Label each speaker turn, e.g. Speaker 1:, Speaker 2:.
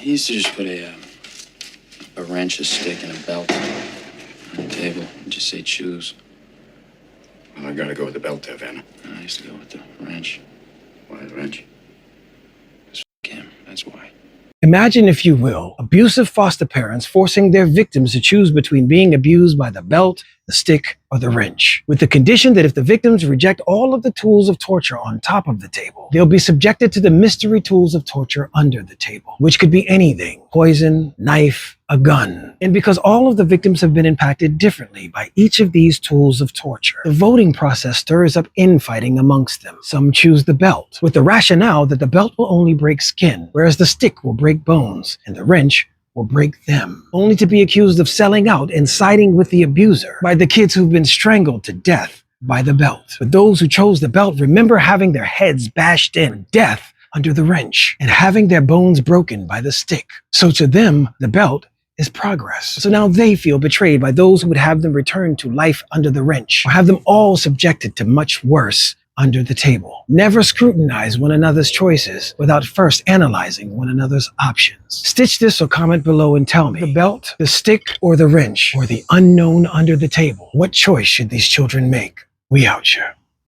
Speaker 1: He used to just put a wrench, a stick, and a belt on the table and just say choose.
Speaker 2: Well, I gotta go with the belt there, Vanna.
Speaker 1: I used to go with the wrench.
Speaker 2: Why the wrench?
Speaker 1: Him, that's why.
Speaker 3: Imagine, if you will, abusive foster parents forcing their victims to choose between being abused by the belt, the stick, or the wrench, with the condition that if the victims reject all of the tools of torture on top of the table, they'll be subjected to the mystery tools of torture under the table, which could be anything: poison, knife, a gun. And because all of the victims have been impacted differently by each of these tools of torture, the voting process stirs up infighting amongst them. Some choose the belt, with the rationale that the belt will only break skin, whereas the stick will break bones, and the wrench will break them, only to be accused of selling out and siding with the abuser by the kids who've been strangled to death by the belt. But those who chose the belt remember having their heads bashed in, death under the wrench, and having their bones broken by the stick. So to them, the belt is progress. So now they feel betrayed by those who would have them return to life under the wrench, or have them all subjected to much worse under the table. Never scrutinize one another's choices without first analyzing one another's options. Stitch this or comment below and tell me: the belt, the stick, or the wrench, or the unknown under the table? What choice should these children make? We out here.